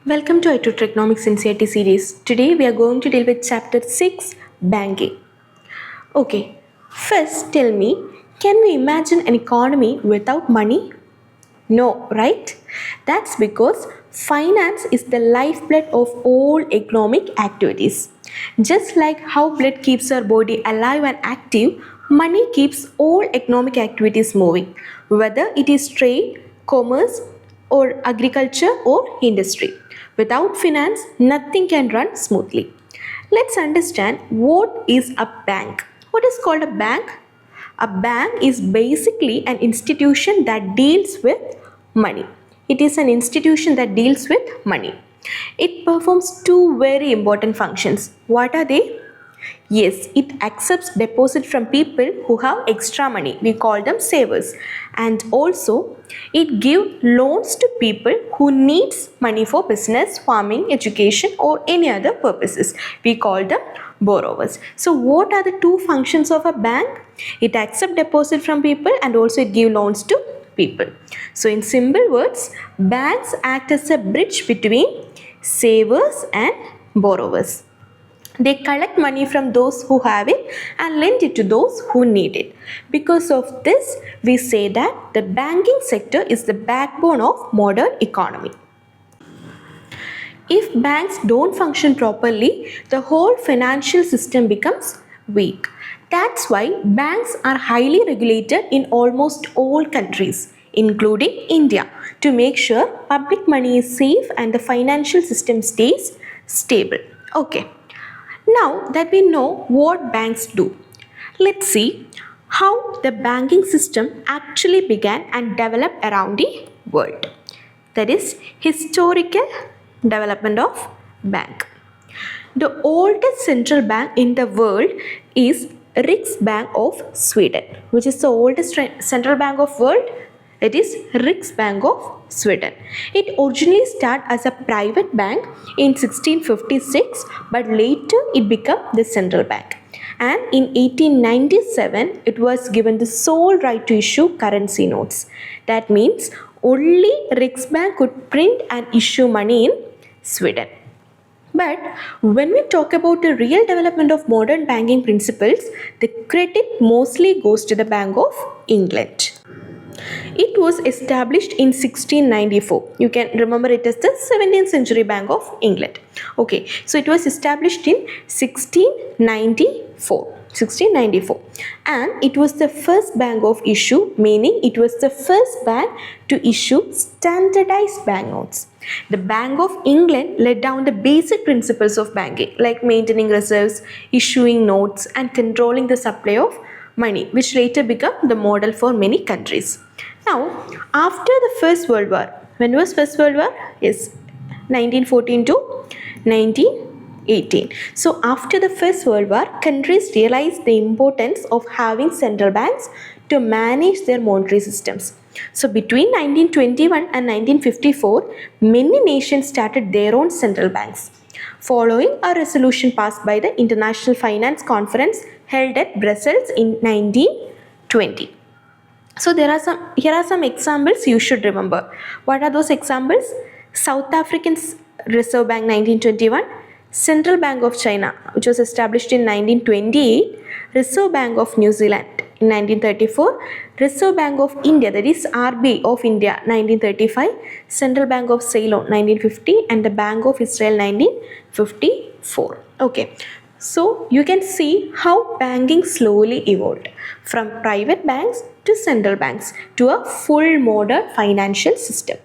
Welcome to i-TUTOR Economics NCERT series. Today we are going to deal with chapter 6, Banking. Okay, first tell me, can we imagine an economy without money? No, right? That's because finance is the lifeblood of all economic activities. Just like how blood keeps our body alive and active, money keeps all economic activities moving, whether it is trade, commerce, or agriculture or industry. Without finance, nothing can run smoothly. Let's understand what is a bank. What is called a bank? A bank is basically an institution that deals with money. It is an institution that deals with money. It performs two very important functions. What are they? Yes, it accepts deposit from people who have extra money. We call them savers. And also, it gives loans to people who needs money for business, farming, education or any other purposes. We call them borrowers. So what are the two functions of a bank? It accepts deposit from people and also it gives loans to people. So in simple words, banks act as a bridge between savers and borrowers. They collect money from those who have it and lend it to those who need it. Because of this, we say that the banking sector is the backbone of modern economy. If banks don't function properly, the whole financial system becomes weak. That's why banks are highly regulated in almost all countries, including India, to make sure public money is safe and the financial system stays stable. Okay. Now that we know what banks do, let's see how the banking system actually began and developed around the world. That is historical development of bank. The oldest central bank in the world is Riksbank of Sweden. Which is the oldest central bank of world? It is Riksbank of Sweden. It originally started as a private bank in 1656, but later it became the central bank. And in 1897, it was given the sole right to issue currency notes. That means only Riksbank could print and issue money in Sweden. But when we talk about the real development of modern banking principles, the credit mostly goes to the Bank of England. It was established in 1694. You can remember it as the 17th century Bank of England. Okay, so it was established in 1694. And it was the first bank of issue, meaning it was the first bank to issue standardized banknotes. The Bank of England laid down the basic principles of banking, like maintaining reserves, issuing notes, and controlling the supply of money, which later became the model for many countries. Now, after the First World War, when was First World War? Yes, 1914 to 1918. So, after the First World War, countries realized the importance of having central banks to manage their monetary systems. So, between 1921 and 1954, many nations started their own central banks, following a resolution passed by the International Finance Conference held at Brussels in 1920. So here are some examples you should remember. What are those examples? South African Reserve Bank 1921, Central Bank of China, which was established in 1928, Reserve Bank of New Zealand in 1934, Reserve Bank of India, that is RBI of India 1935, Central Bank of Ceylon 1950, and the Bank of Israel 1954. Okay. So you can see how banking slowly evolved from private banks to central banks to a full modern financial system.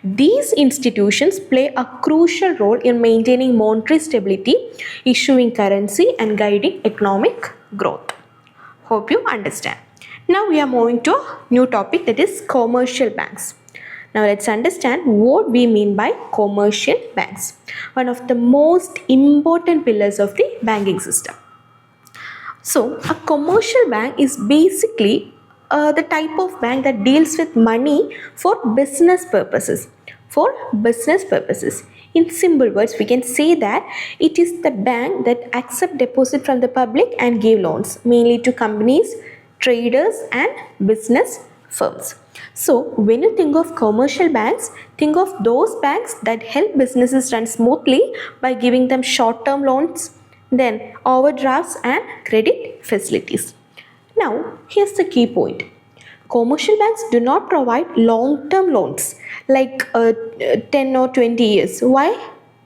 These institutions play a crucial role in maintaining monetary stability, issuing currency, and guiding economic growth. Hope you understand. Now we are moving to a new topic, that is commercial banks. Now let's understand what we mean by commercial banks, one of the most important pillars of the banking system. So a commercial bank is basically the type of bank that deals with money for business purposes. In simple words, we can say that it is the bank that accepts deposit from the public and give loans, mainly to companies, traders and business firms. So when you think of commercial banks, think of those banks that help businesses run smoothly by giving them short-term loans, then overdrafts and credit facilities. Now, here's the key point. Commercial banks do not provide long-term loans like 10 or 20 years. Why?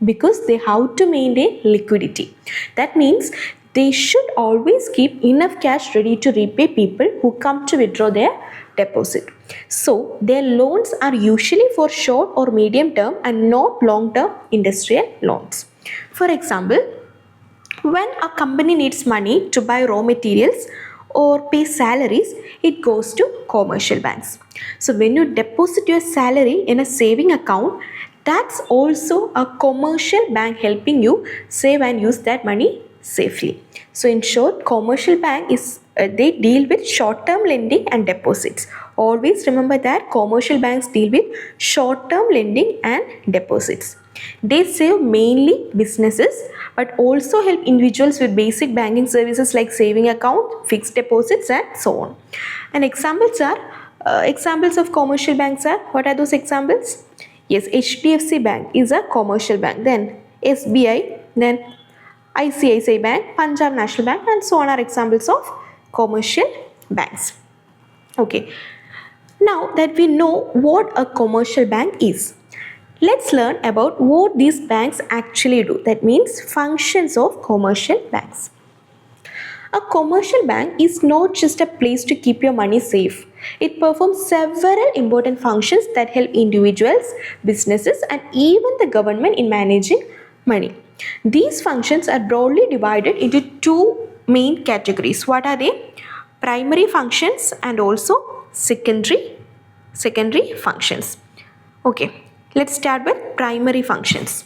Because they have to maintain liquidity. That means they should always keep enough cash ready to repay people who come to withdraw their deposit. So, their loans are usually for short or medium term and not long-term industrial loans. For example, when a company needs money to buy raw materials or pay salaries, it goes to commercial banks. So when you deposit your salary in a saving account, that's also a commercial bank helping you save and use that money safely. So in short, commercial bank is they deal with short-term lending and deposits. Always remember that commercial banks deal with short-term lending and deposits. They serve mainly businesses but also help individuals with basic banking services like saving account, fixed deposits and so on. And examples of commercial banks are, what are those examples? Yes, HDFC Bank is a commercial bank. Then SBI, then ICICI Bank, Punjab National Bank and so on are examples of commercial banks. Okay, now that we know what a commercial bank is, let's learn about what these banks actually do. That means functions of commercial banks. A commercial bank is not just a place to keep your money safe. It performs several important functions that help individuals, businesses and even the government in managing money. These functions are broadly divided into two main categories. What are they? Primary functions and also secondary functions. Okay, let's start with primary functions.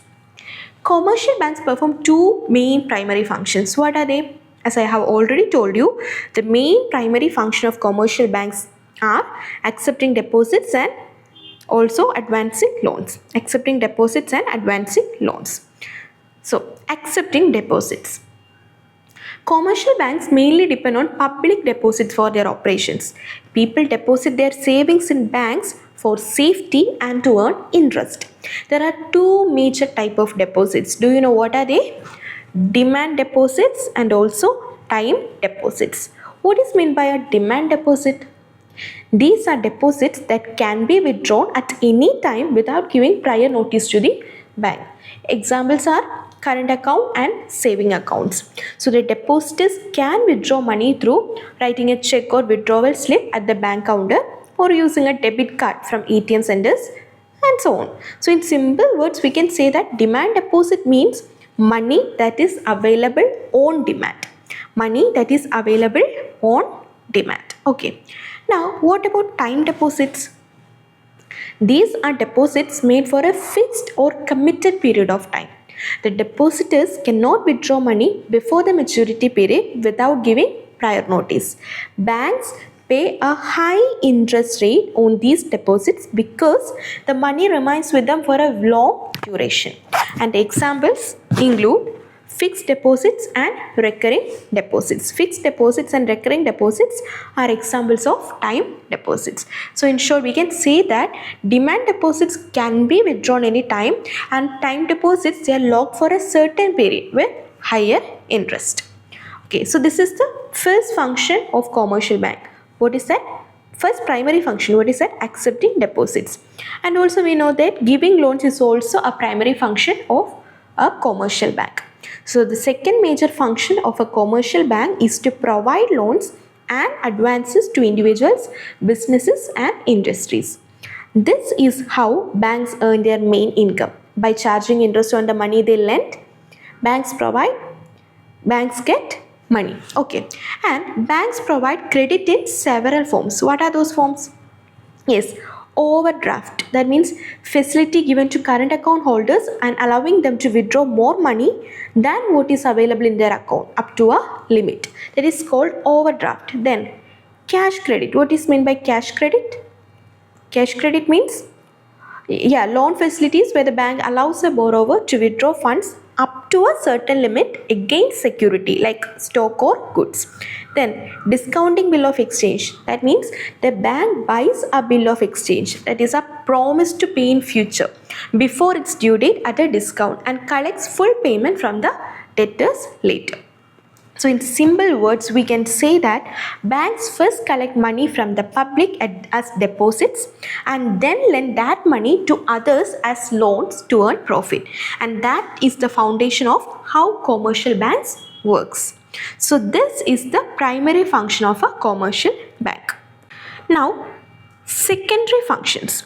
Commercial banks perform two main primary functions. What are they? As I have already told you, the main primary function of commercial banks are accepting deposits and also advancing loans. Accepting deposits and advancing loans. So, accepting deposits. Commercial banks mainly depend on public deposits for their operations. People deposit their savings in banks for safety and to earn interest. There are two major types of deposits. Do you know what are they? Demand deposits and also time deposits. What is meant by a demand deposit? These are deposits that can be withdrawn at any time without giving prior notice to the bank. Examples are current account and saving accounts. So the depositors can withdraw money through writing a check or withdrawal slip at the bank counter or using a debit card from ATM centers and so on. So in simple words, we can say that demand deposit means money that is available on demand. Money that is available on demand. Okay. Now, what about time deposits? These are deposits made for a fixed or committed period of time. The depositors cannot withdraw money before the maturity period without giving prior notice. Banks pay a high interest rate on these deposits because the money remains with them for a long duration. And examples include fixed deposits and recurring deposits. Fixed deposits and recurring deposits are examples of time deposits. So in short, we can say that demand deposits can be withdrawn anytime and time deposits, they are locked for a certain period with higher interest. Okay, so this is the first function of commercial bank. What is that? First primary function, what is that? Accepting deposits. And also we know that giving loans is also a primary function of a commercial bank. So the second major function of a commercial bank is to provide loans and advances to individuals, businesses and industries. This is how banks earn their main income. By charging interest on the money they lend, banks get money. Okay. And banks provide credit in several forms. What are those forms? Yes, overdraft. That means facility given to current account holders and allowing them to withdraw more money than what is available in their account up to a limit. That is called overdraft. Then cash credit. What is meant by cash credit? Cash credit means loan facilities where the bank allows a borrower to withdraw funds up to a certain limit against security like stock or goods. Then discounting bill of exchange, that means the bank buys a bill of exchange, that is a promise to pay in future before its due date at a discount and collects full payment from the debtors later. So in simple words, we can say that banks first collect money from the public as deposits and then lend that money to others as loans to earn profit. And that is the foundation of how commercial banks works. So this is the primary function of a commercial bank. Now, secondary functions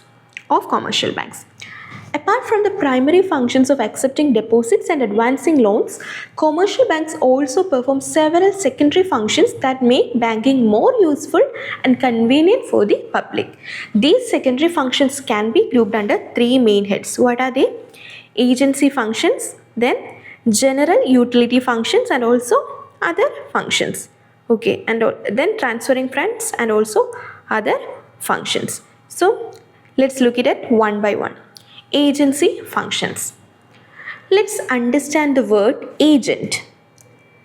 of commercial banks. Apart from the primary functions of accepting deposits and advancing loans, commercial banks also perform several secondary functions that make banking more useful and convenient for the public. These secondary functions can be grouped under three main heads. What are they? Agency functions, then general utility functions, and also other functions. Okay, and then transferring funds and also other functions. So let's look at it one by one. Agency functions. Let's understand the word agent.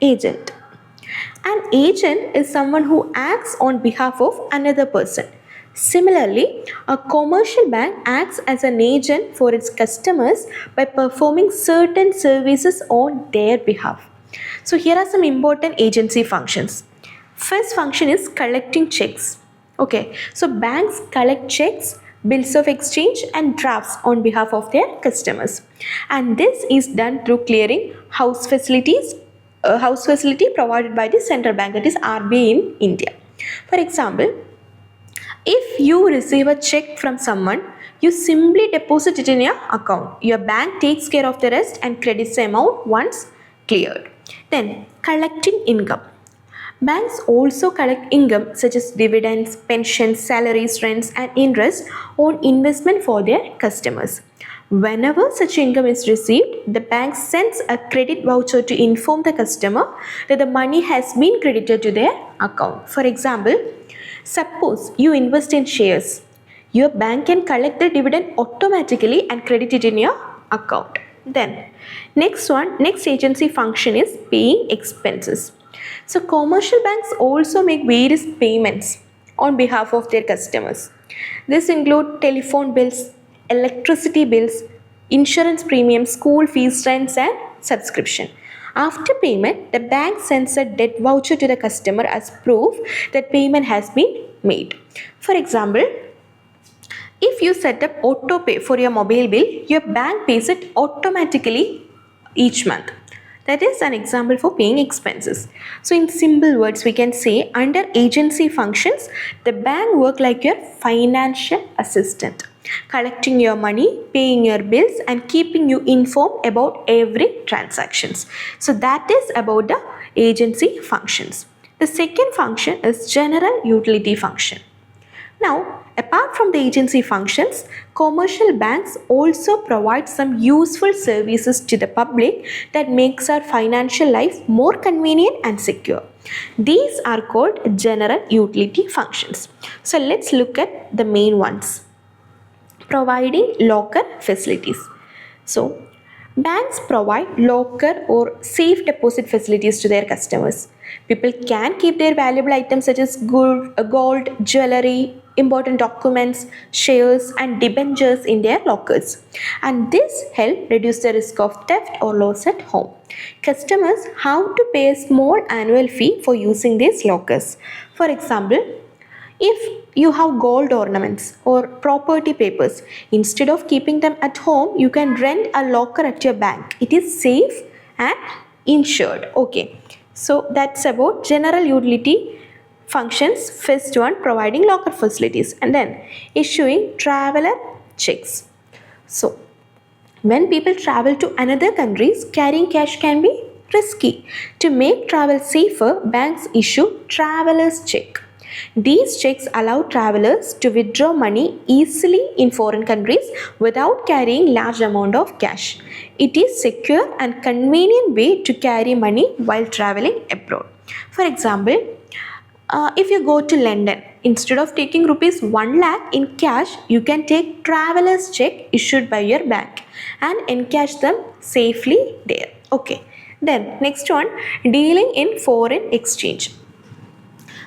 Agent. An agent is someone who acts on behalf of another person. Similarly, a commercial bank acts as an agent for its customers by performing certain services on their behalf. So here are some important agency functions. First function is collecting checks. Okay, so banks collect checks, bills of exchange and drafts on behalf of their customers, and this is done through clearing house facility provided by the central bank, that is RBI in India. For example, if you receive a check from someone, you simply deposit it in your account. Your bank takes care of the rest and credits the amount once cleared. Then collecting income. Banks also collect income such as dividends, pensions, salaries, rents and interest on investment for their customers. Whenever such income is received, the bank sends a credit voucher to inform the customer that the money has been credited to their account. For example, suppose you invest in shares. Your bank can collect the dividend automatically and credit it in your account. Then next agency function is paying expenses. So commercial banks also make various payments on behalf of their customers. This include telephone bills, electricity bills, insurance premiums, school fees, rents and subscription. After payment, the bank sends a debt voucher to the customer as proof that payment has been made. For example, if you set up auto pay for your mobile bill, your bank pays it automatically each month. That is an example for paying expenses. So in simple words, we can say under agency functions, the bank work like your financial assistant, collecting your money, paying your bills and keeping you informed about every transactions. So that is about the agency functions. The second function is general utility function. Now, apart from the agency functions, commercial banks also provide some useful services to the public that makes our financial life more convenient and secure. These are called general utility functions. So let's look at the main ones. Providing locker facilities. So banks provide locker or safe deposit facilities to their customers. People can keep their valuable items such as gold, jewelry, important documents, shares and debentures in their lockers, and this helps reduce the risk of theft or loss at home. Customers have to pay a small annual fee for using these lockers. For example, if you have gold ornaments or property papers, instead of keeping them at home, you can rent a locker at your bank. It is safe and insured. Okay, so that's about general utility functions. First one, providing locker facilities, and then issuing traveler checks. So when people travel to another countries, carrying cash can be risky. To make travel safer, banks issue traveler's check. These checks allow travelers to withdraw money easily in foreign countries without carrying large amount of cash. It is secure and convenient way to carry money while traveling abroad. For example, if you go to London, instead of taking rupees 1 lakh in cash, you can take traveler's check issued by your bank and encash them safely there. Okay, then next one, dealing in foreign exchange.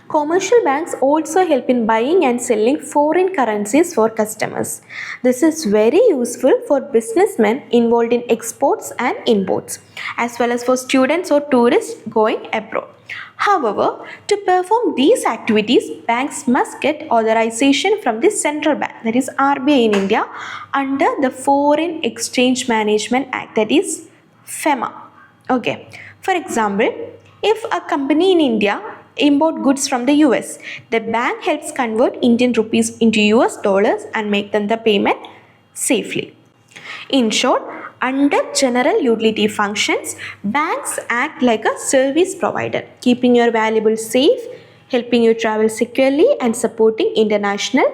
Commercial banks also help in buying and selling foreign currencies for customers. This is very useful for businessmen involved in exports and imports, as well as for students or tourists going abroad. However, to perform these activities, banks must get authorization from the central bank, that is RBI in India, under the Foreign Exchange Management Act, that is FEMA. Okay, for example, if a company in India import goods from the US, the bank helps convert Indian rupees into US dollars and make them the payment safely. In short, under general utility functions, banks act like a service provider, keeping your valuables safe, helping you travel securely, and supporting international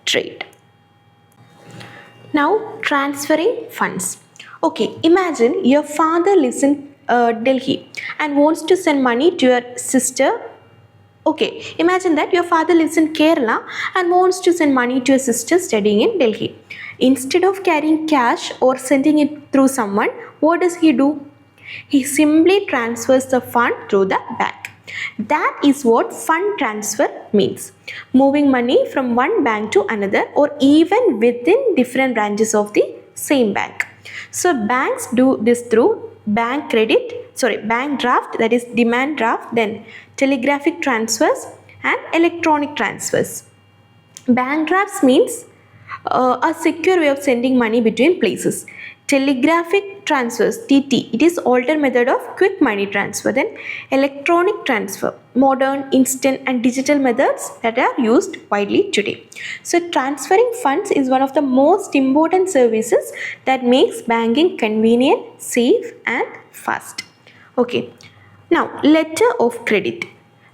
trade. Now, transferring funds. Okay, imagine your father lives in Delhi and wants to send money to your sister. Okay, imagine that your father lives in Kerala and wants to send money to a sister studying in Delhi. Instead of carrying cash or sending it through someone, what does he do? He simply transfers the fund through the bank. That is what fund transfer means. Moving money from one bank to another or even within different branches of the same bank. So banks do this through bank draft, that is demand draft, then telegraphic transfers and electronic transfers. Bank drafts means a secure way of sending money between places. Telegraphic transfers, TT, it is altered method of quick money transfer. Then electronic transfer, modern, instant and digital methods that are used widely today. So transferring funds is one of the most important services that makes banking convenient, safe and fast. Okay, now letter of credit.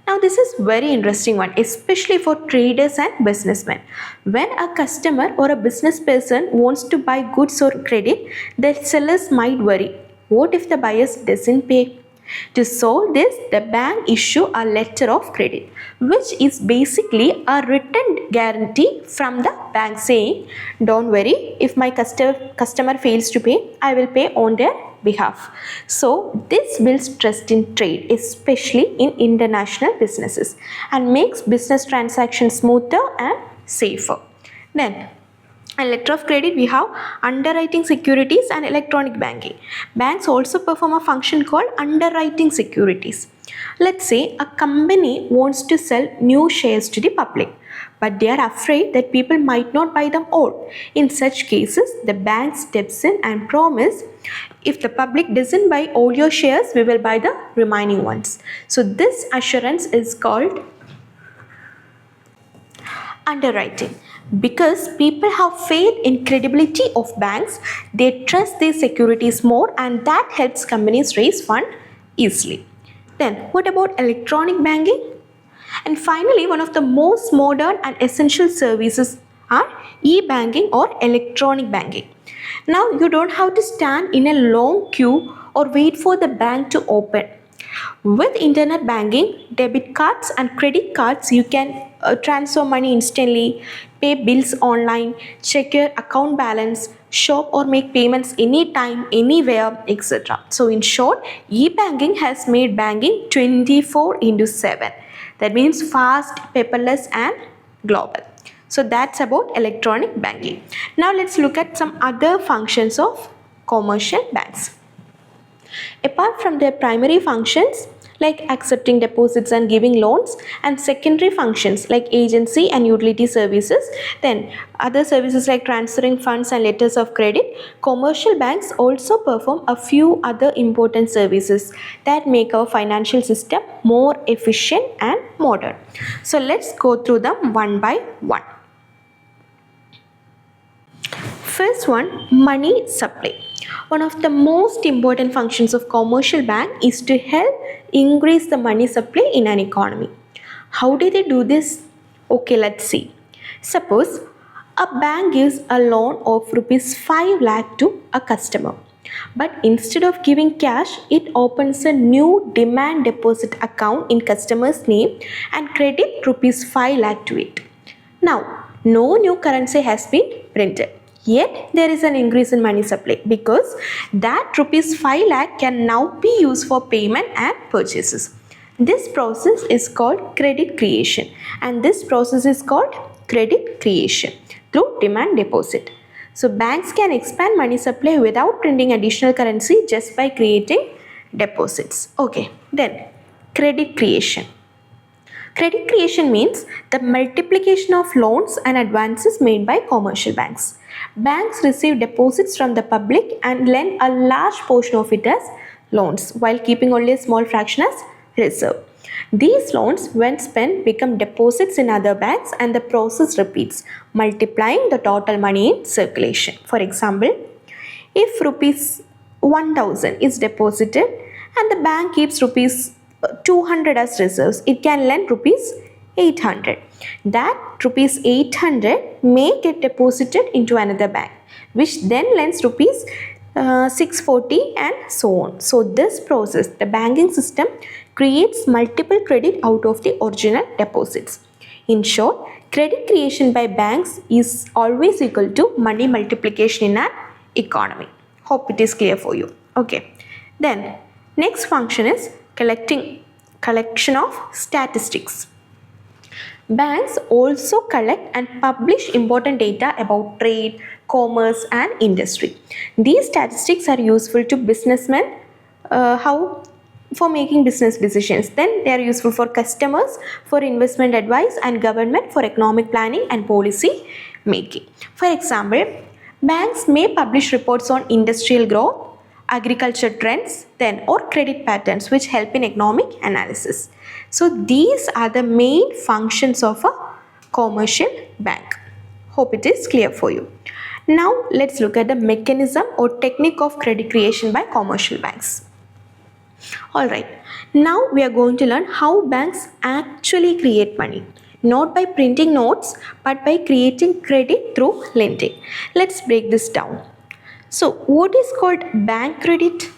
Now this is very interesting one, especially for traders and businessmen. When a customer or a business person wants to buy goods or credit, the sellers might worry, what if the buyer doesn't pay? To solve this, the bank issue a letter of credit, which is basically a written guarantee from the bank saying, don't worry, if my customer fails to pay, I will pay on their behalf. So this builds trust in trade, especially in international businesses, and makes business transactions smoother and safer. Then a letter of credit, we have underwriting securities and electronic banking. Banks also perform a function called underwriting securities. Let's say a company wants to sell new shares to the public, but they are afraid that people might not buy them all. In such cases, the bank steps in and promises, if the public doesn't buy all your shares, we will buy the remaining ones. So this assurance is called underwriting. Because people have faith in credibility of banks, they trust their securities more, and that helps companies raise funds easily. Then what about electronic banking? And finally, one of the most modern and essential services are e-banking or electronic banking. Now you don't have to stand in a long queue or wait for the bank to open. With internet banking, debit cards and credit cards, you can transfer money instantly, pay bills online, check your account balance, shop or make payments anytime, anywhere, etc. So in short, e-banking has made banking 24/7. That means fast, paperless and global. So that's about electronic banking. Now let's look at some other functions of commercial banks. Apart from their primary functions like accepting deposits and giving loans, and secondary functions like agency and utility services, then other services like transferring funds and letters of credit, commercial banks also perform a few other important services that make our financial system more efficient and modern. So let's go through them one by one. First one, money supply. One of the most important functions of commercial bank is to help increase the money supply in an economy. How do they do this? Okay, let's see. Suppose a bank gives a loan of rupees 5 lakh to a customer. But instead of giving cash, it opens a new demand deposit account in customer's name and credit rupees 5 lakh to it. Now, no new currency has been printed. Yet there is an increase in money supply because that rupees 5 lakh can now be used for payment and purchases. This process is called credit creation, and this process is called credit creation through demand deposit. So banks can expand money supply without printing additional currency just by creating deposits. Okay, then credit creation. Credit creation means the multiplication of loans and advances made by commercial banks. Banks receive deposits from the public and lend a large portion of it as loans while keeping only a small fraction as reserve. These loans, when spent, become deposits in other banks and the process repeats, multiplying the total money in circulation. For example, if rupees 1000 is deposited and the bank keeps rupees 200 as reserves, it can lend rupees 800. That rupees 800 may get deposited into another bank, which then lends rupees 640 and so on. So this process, the banking system creates multiple credit out of the original deposits. In short, credit creation by banks is always equal to money multiplication in an economy. Hope it is clear for you. Okay. Then next function is collection of statistics. Banks also collect and publish important data about trade, commerce and industry. These statistics are useful to businessmen for making business decisions. Then they are useful for customers, for investment advice, and government for economic planning and policy making. For example, banks may publish reports on industrial growth, agriculture trends, or credit patterns which help in economic analysis. So these are the main functions of a commercial bank. Hope it is clear for you. Now let's look at the mechanism or technique of credit creation by commercial banks. Alright, now we are going to learn how banks actually create money. Not by printing notes, but by creating credit through lending. Let's break this down. So what is called bank credit?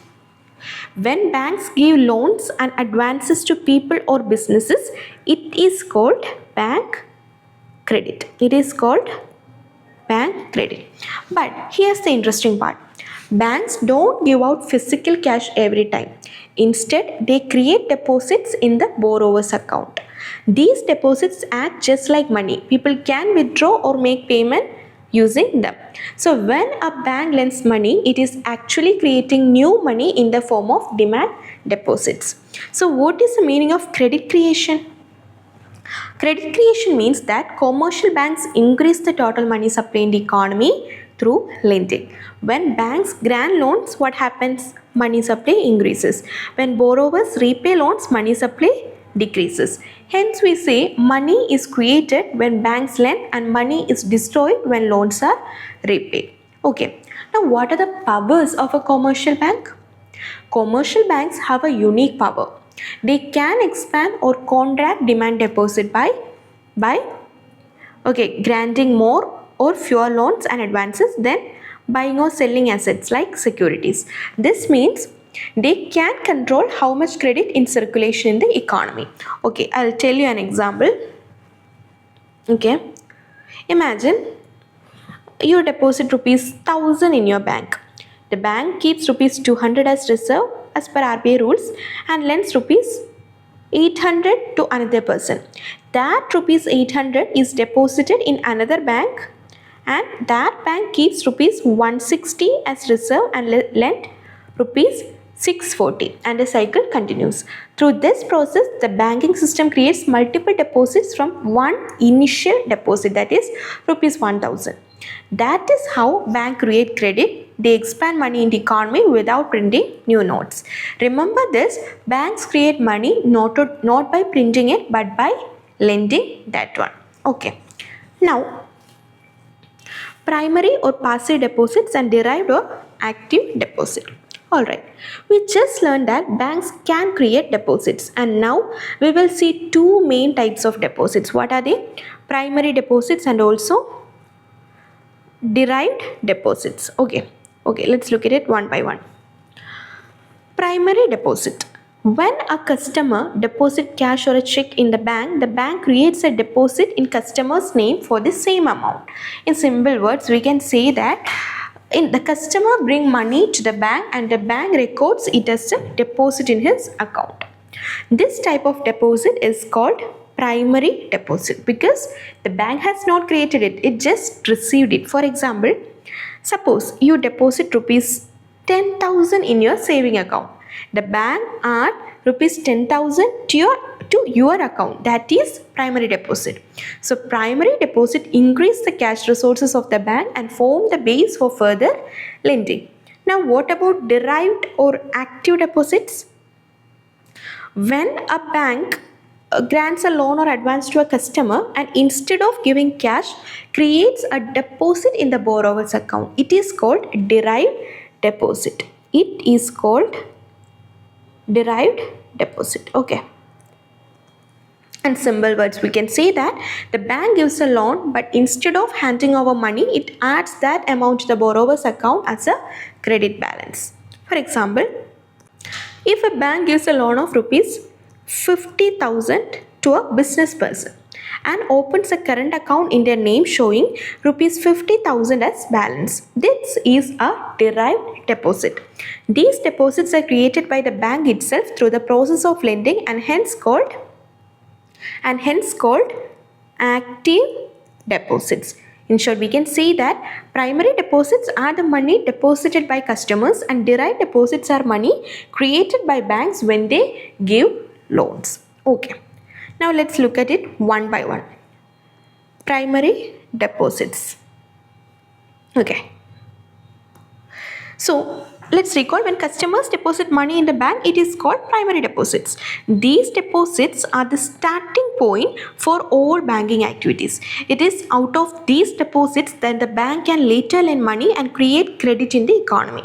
When banks give loans and advances to people or businesses, it is called bank credit. It is called bank credit. But here's the interesting part. Banks don't give out physical cash every time. Instead, they create deposits in the borrower's account. These deposits act just like money. People can withdraw or make payment using them. So when a bank lends money, it is actually creating new money in the form of demand deposits. So what is the meaning of credit creation? Credit creation means that commercial banks increase the total money supply in the economy through lending. When banks grant loans, what happens? Money supply increases. When borrowers repay loans, money supply decreases. Hence we say money is created when banks lend and money is destroyed when loans are repaid. Okay. Now what are the powers of a commercial bank? Commercial banks have a unique power. They can expand or contract demand deposit by granting more or fewer loans and advances than buying or selling assets like securities. This means they can control how much credit in circulation in the economy. Okay, I'll tell you an example. Okay, imagine you deposit rupees 1000 in your bank. The bank keeps rupees 200 as reserve as per RBI rules and lends rupees 800 to another person. That rupees 800 is deposited in another bank and that bank keeps rupees 160 as reserve and lend rupees 640 and the cycle continues. Through this process, the banking system creates multiple deposits from one initial deposit, that is rupees 1000. That is how banks create credit. They expand money in the economy without printing new notes. Remember this, banks create money not by printing it but by lending that one. Okay. Now, primary or passive deposits and derived or active deposit. Alright, we just learned that banks can create deposits and now we will see two main types of deposits. What are they? Primary deposits and also derived deposits. Okay, let's look at it one by one. Primary deposit. When a customer deposits cash or a check in the bank creates a deposit in customer's name for the same amount. In simple words, we can say that the customer bring money to the bank and the bank records it as a deposit in his account. This type of deposit is called primary deposit because the bank has not created it, it just received it. For example, suppose you deposit rupees 10,000 in your saving account. The bank add rupees 10,000 to your account. That is primary deposit. So primary deposit increase the cash resources of the bank and form the base for further lending. Now what about derived or active deposits? When a bank grants a loan or advance to a customer and instead of giving cash creates a deposit in the borrower's account, it is called derived deposit. It is called derived deposit. Okay. In simple words, we can say that the bank gives a loan, but instead of handing over money, it adds that amount to the borrower's account as a credit balance. For example, if a bank gives a loan of rupees 50,000 to a business person and opens a current account in their name showing rupees 50,000 as balance, this is a derived deposit. These deposits are created by the bank itself through the process of lending and hence called active deposits. In short, we can say that primary deposits are the money deposited by customers and derived deposits are money created by banks when they give loans. Okay. Now let's look at it one by one. Primary deposits. Okay. So let's recall, when customers deposit money in the bank, it is called primary deposits. These deposits are the starting point for all banking activities. It is out of these deposits that the bank can later lend money and create credit in the economy.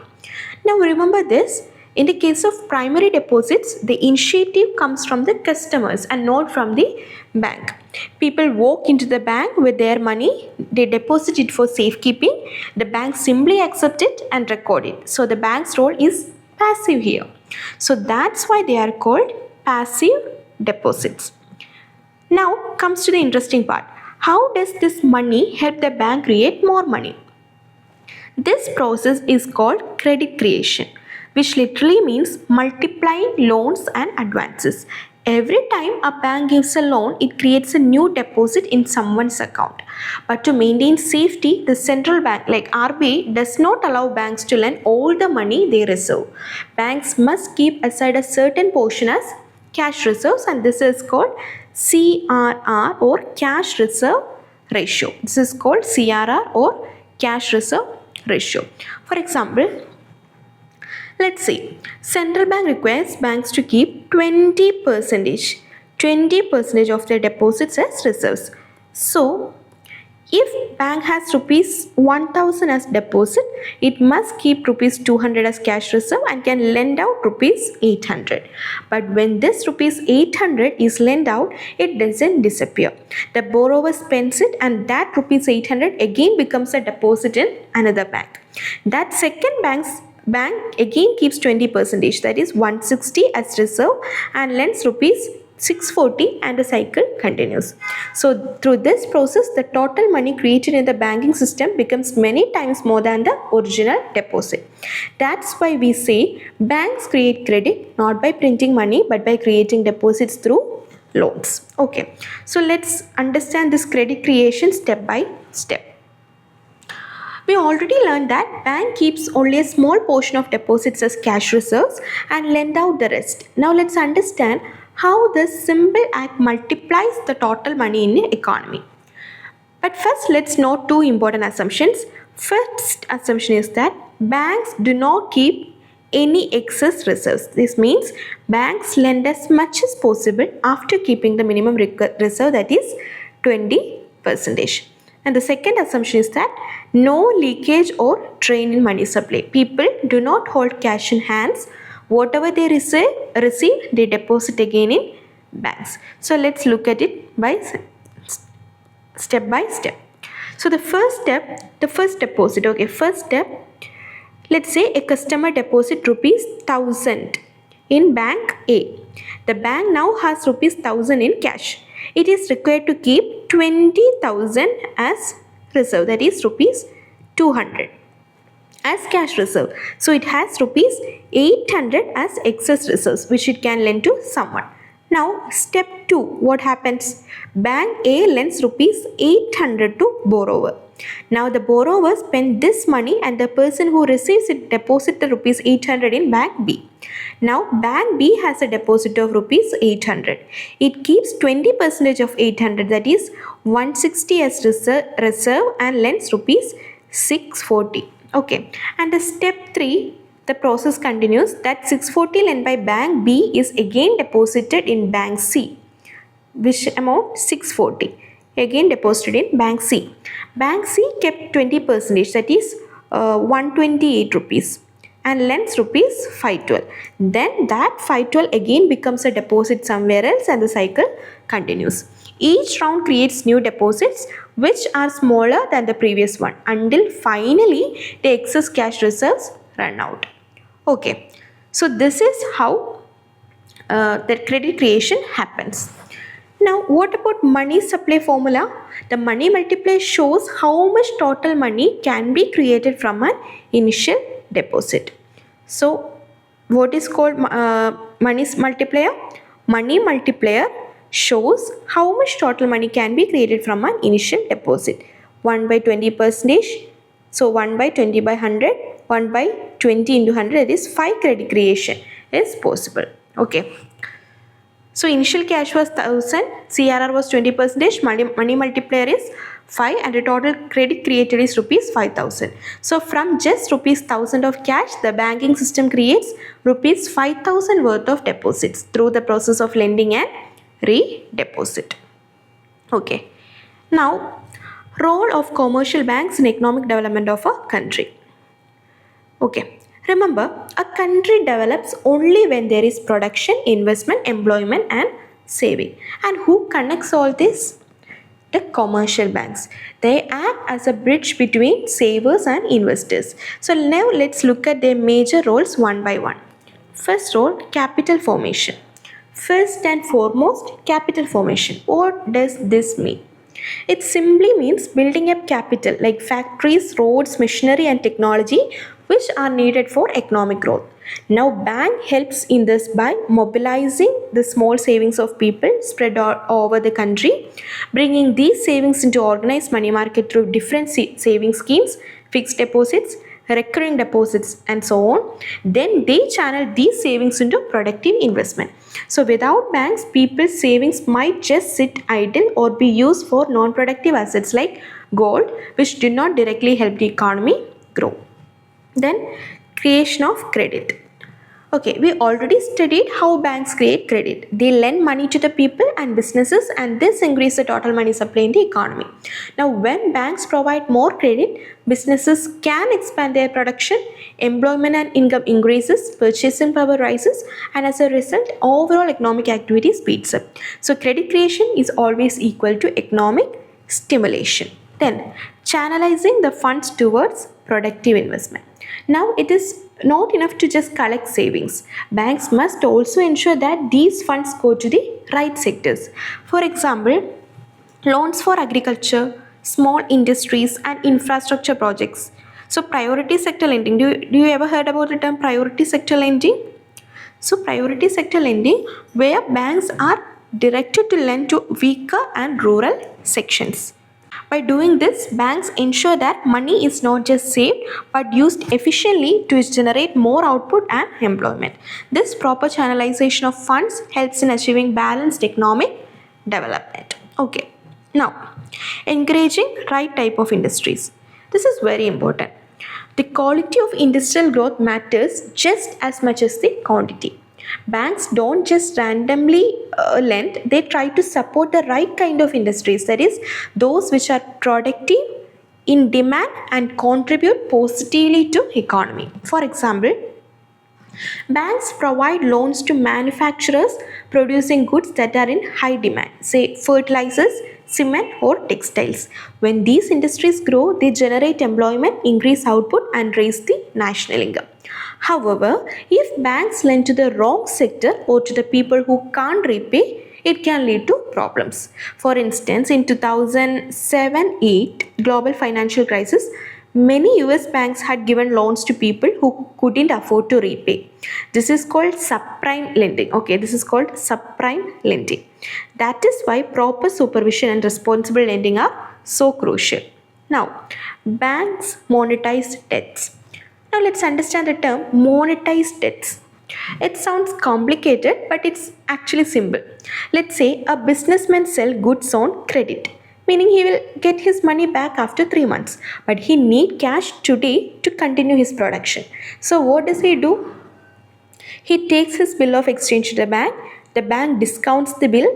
Now remember this, in the case of primary deposits, the initiative comes from the customers and not from the bank. People walk into the bank with their money, they deposit it for safekeeping, the bank simply accepts it and record it. So the bank's role is passive here. So that's why they are called passive deposits. Now comes to the interesting part. How does this money help the bank create more money? This process is called credit creation, which literally means multiplying loans and advances. Every time a bank gives a loan, it creates a new deposit in someone's account. But to maintain safety, the central bank like RBI does not allow banks to lend all the money they reserve. Banks must keep aside a certain portion as cash reserves, and this is called CRR or cash reserve ratio. This is called CRR or cash reserve ratio. For example, let's say central bank requires banks to keep 20% of their deposits as reserves. So if bank has rupees 1000 as deposit, it must keep rupees 200 as cash reserve and can lend out rupees 800. But when this rupees 800 is lent out, it doesn't disappear. The borrower spends it and that rupees 800 again becomes a deposit in another bank. That second bank again keeps 20%, that is 160 as reserve, and lends rupees 640 and the cycle continues. So through this process, the total money created in the banking system becomes many times more than the original deposit. That's why we say banks create credit not by printing money but by creating deposits through loans. Okay, so let's understand this credit creation step by step. We already learned that bank keeps only a small portion of deposits as cash reserves and lend out the rest. Now let's understand how this simple act multiplies the total money in the economy. But first, let's note two important assumptions. First assumption is that banks do not keep any excess reserves. This means banks lend as much as possible after keeping the minimum reserve, that is 20%. And the second assumption is that no leakage or drain in money supply. People do not hold cash in hands. Whatever they receive, they deposit again in banks. So let's look at it step by step. So the first deposit. Okay, first step. Let's say a customer deposit rupees 1000 in bank A. The bank now has rupees 1000 in cash. It is required to keep 20,000 as reserve, that is rupees 200 as cash reserve. So it has rupees 800 as excess reserves which it can lend to someone. Now step 2, what happens? Bank A lends rupees 800 to borrower. Now the borrower spends this money and the person who receives it deposits the rupees 800 in bank B. Now bank B has a deposit of rupees 800. It keeps 20% of 800, that is 160 as reserve and lends rupees 640. Okay, and the step 3, the process continues that 640 lent by bank B is again deposited in bank C. Which amount? 640. Again deposited in bank C. Bank C kept 20%, that is 128 rupees and lends rupees 512. Then that 512 again becomes a deposit somewhere else and the cycle continues. Each round creates new deposits which are smaller than the previous one until finally the excess cash reserves run out. Okay, so this is how the credit creation happens. Now what about money supply formula? The money multiplier shows how much total money can be created from an initial deposit. So what is called money multiplier? Money multiplier shows how much total money can be created from an initial deposit. 1 by 20%, so 1 by 20 by 100, 1 by 20 into 100, that is 5 credit creation is possible. Okay. So initial cash was 1000, CRR was 20%, money multiplier is 5 and the total credit created is rupees 5000. So from just rupees 1000 of cash, the banking system creates rupees 5000 worth of deposits through the process of lending and re-deposit. Okay. Now, role of commercial banks in economic development of a country. Okay. Remember, a country develops only when there is production, investment, employment and saving. And who connects all this? The commercial banks. They act as a bridge between savers and investors. So now let's look at their major roles one by one. First role, capital formation. First and foremost, capital formation. What does this mean? It simply means building up capital like factories, roads, machinery and technology which are needed for economic growth. Now bank helps in this by mobilizing the small savings of people spread over the country, bringing these savings into organized money market through different saving schemes, fixed deposits, recurring deposits and so on. Then they channel these savings into productive investment. So without banks, people's savings might just sit idle or be used for non-productive assets like gold, which do not directly help the economy grow. Then creation of credit. Okay, we already studied how banks create credit. They lend money to the people and businesses and this increases the total money supply in the economy. Now when banks provide more credit, businesses can expand their production, employment and income increases, purchasing power rises and as a result overall economic activity speeds up. So credit creation is always equal to economic stimulation. Then channelizing the funds towards productive investment. Now it is not enough to just collect savings. Banks must also ensure that these funds go to the right sectors. For example, loans for agriculture, small industries and infrastructure projects. So priority sector lending. Do you ever heard about the term priority sector lending? So priority sector lending where banks are directed to lend to weaker and rural sections. By doing this, banks ensure that money is not just saved but used efficiently to generate more output and employment. This proper channelization of funds helps in achieving balanced economic development. Okay. Now, encouraging right type of industries. This is very important. The quality of industrial growth matters just as much as the quantity. Banks don't just randomly lend, they try to support the right kind of industries, that is those which are productive, in demand and contribute positively to economy. For example, banks provide loans to manufacturers producing goods that are in high demand, say fertilizers, cement or textiles. When these industries grow, they generate employment, increase output and raise the national income. However, if banks lend to the wrong sector or to the people who can't repay, it can lead to problems. For instance, in 2007-8 global financial crisis, many US banks had given loans to people who couldn't afford to repay. This is called subprime lending. Okay, this is called subprime lending. That is why proper supervision and responsible lending are so crucial. Now, banks monetize debts. Now let's understand the term monetize debts. It sounds complicated, but it's actually simple. Let's say a businessman sells goods on credit, meaning he will get his money back after 3 months, but he need cash today to continue his production. So what does he do? He takes his bill of exchange to the bank discounts the bill,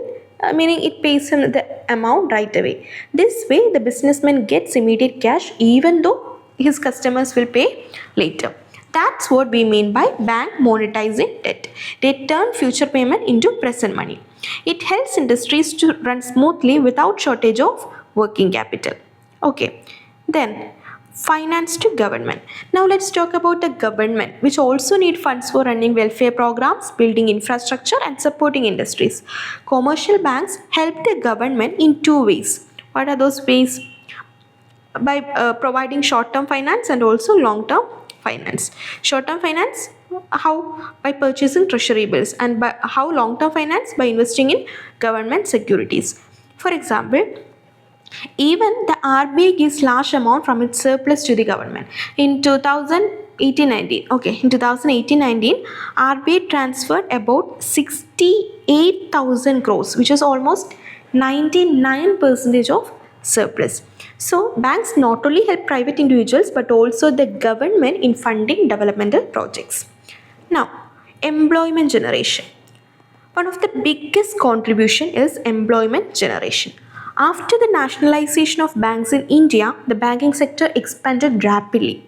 meaning it pays him the amount right away. This way the businessman gets immediate cash even though his customers will pay later. That's what we mean by bank monetizing debt. They turn future payment into present money. It helps industries to run smoothly without shortage of working capital. Okay, then finance to government. Now let's talk about the government, which also need funds for running welfare programs, building infrastructure and supporting industries. Commercial banks help the government in two ways. What are those ways? By providing short-term finance and also long-term finance. Short-term finance, how? By purchasing treasury bills, and by how long-term finance? By investing in government securities. For example, even the RBI gives large amount from its surplus to the government. In 2018-19, RBI transferred about 68,000 crores, which is almost 99% of surplus. So banks not only help private individuals but also the government in funding developmental projects. Now, employment generation. One of the biggest contribution is employment generation. After the nationalization of banks in India, the banking sector expanded rapidly.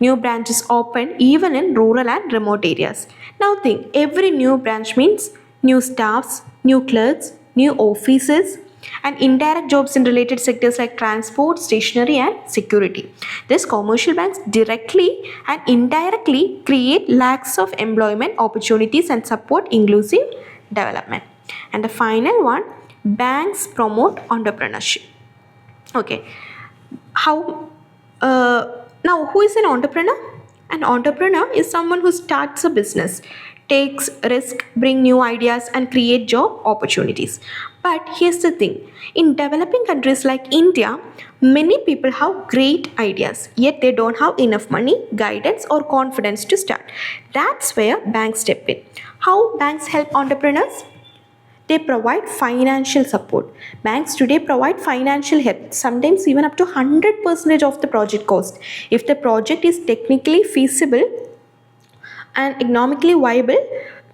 New branches opened even in rural and remote areas. Now think, every new branch means new staffs, new clerks, new offices, and indirect jobs in related sectors like transport, stationery and security. These commercial banks directly and indirectly create lakhs of employment opportunities and support inclusive development. And the final one, banks promote entrepreneurship. Okay, how now who is an entrepreneur? An entrepreneur is someone who starts a business, takes risk, bring new ideas and create job opportunities. But here's the thing, in developing countries like India, many people have great ideas, yet they don't have enough money, guidance or confidence to start. That's where banks step in. How banks help entrepreneurs? They provide financial support. Banks today provide financial help, sometimes even up to 100% of the project cost. If the project is technically feasible and economically viable,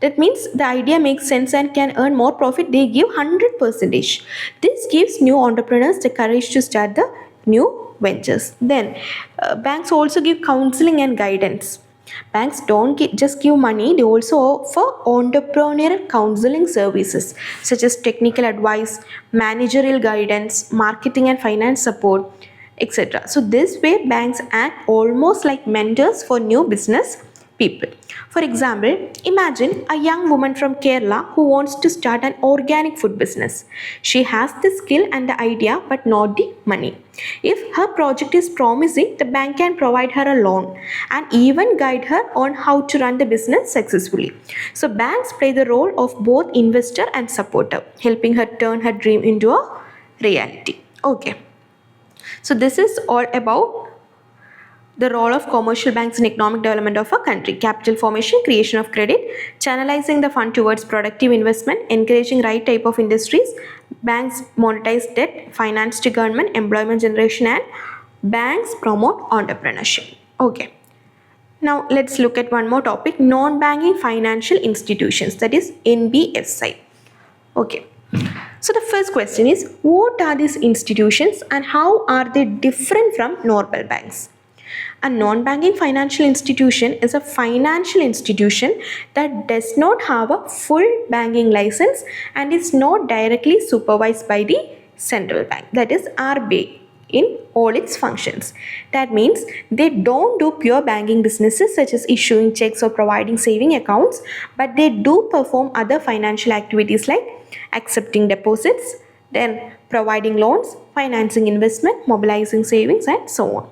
that means the idea makes sense and can earn more profit, they give 100%. This gives new entrepreneurs the courage to start the new ventures. Then banks also give counseling and guidance. Banks don't just give money, they also offer entrepreneurial counseling services such as technical advice, managerial guidance, marketing and finance support, etc. So this way banks act almost like mentors for new business people. For example, imagine a young woman from Kerala who wants to start an organic food business. She has the skill and the idea but not the money. If her project is promising, the bank can provide her a loan and even guide her on how to run the business successfully. So banks play the role of both investor and supporter, helping her turn her dream into a reality. Okay. So this is all about the role of commercial banks in economic development of a country: capital formation, creation of credit, channelizing the fund towards productive investment, encouraging right type of industries, banks monetize debt, finance to government, employment generation, and banks promote entrepreneurship. Okay. Now let's look at one more topic, non-banking financial institutions, that is NBFI. Okay. So the first question is, what are these institutions and how are they different from normal banks? A non-banking financial institution is a financial institution that does not have a full banking license and is not directly supervised by the central bank, that is RBI. in all its functions. That means they don't do pure banking businesses such as issuing checks or providing saving accounts, but they do perform other financial activities like accepting deposits, then providing loans, financing investment, mobilizing savings, and so on.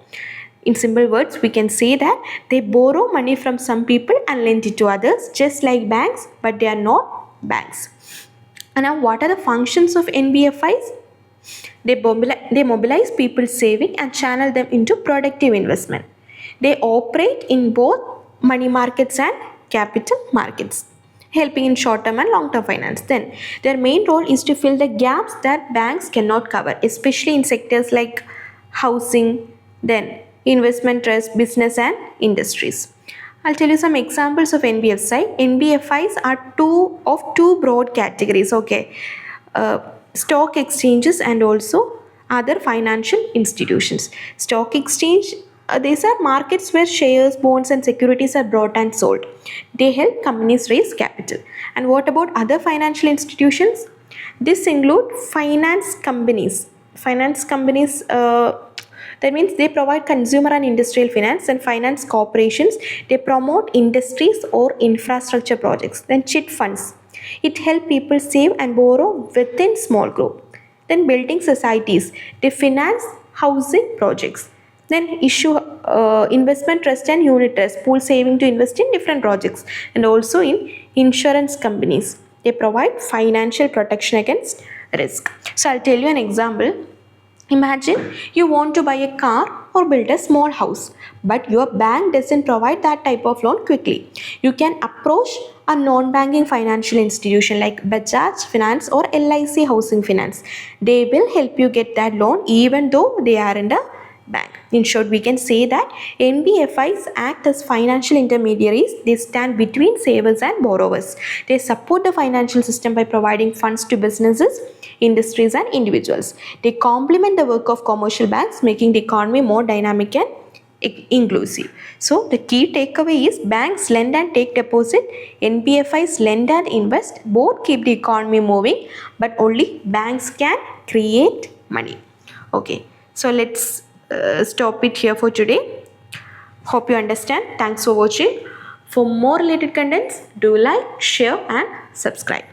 In simple words, we can say that they borrow money from some people and lend it to others, just like banks, but they are not banks. And now, what are the functions of NBFIs? They mobilize people's saving and channel them into productive investment. They operate in both money markets and capital markets, helping in short-term and long-term finance. Then, their main role is to fill the gaps that banks cannot cover, especially in sectors like housing, then investment trust, business and industries. I'll tell you some examples of NBFI. NBFIs are two broad categories. Okay, stock exchanges and also other financial institutions. Stock exchange, these are markets where shares, bonds and securities are bought and sold. They help companies raise capital. And what about other financial institutions? This include finance companies. Finance companies, that means they provide consumer and industrial finance, and finance corporations, they promote industries or infrastructure projects. Then chit funds, it helps people save and borrow within small group. Then building societies, they finance housing projects. Then issue investment trust and unit trust, pool saving to invest in different projects. And also in insurance companies, they provide financial protection against risk. So I'll tell you an example. Imagine you want to buy a car or build a small house, but your bank doesn't provide that type of loan quickly. You can approach a non-banking financial institution like Bajaj Finance or LIC Housing Finance. They will help you get that loan even though they are in the bank. In short, we can say that NBFIs act as financial intermediaries. They stand between savers and borrowers. They support the financial system by providing funds to businesses, industries and individuals. They complement the work of commercial banks, making the economy more dynamic and inclusive. So the key takeaway is banks lend and take deposit, NBFIs lend and invest. Both keep the economy moving, but only banks can create money. Okay, so let's stop it here for today. Hope you understand. Thanks for watching. For more related contents, do like, share and subscribe.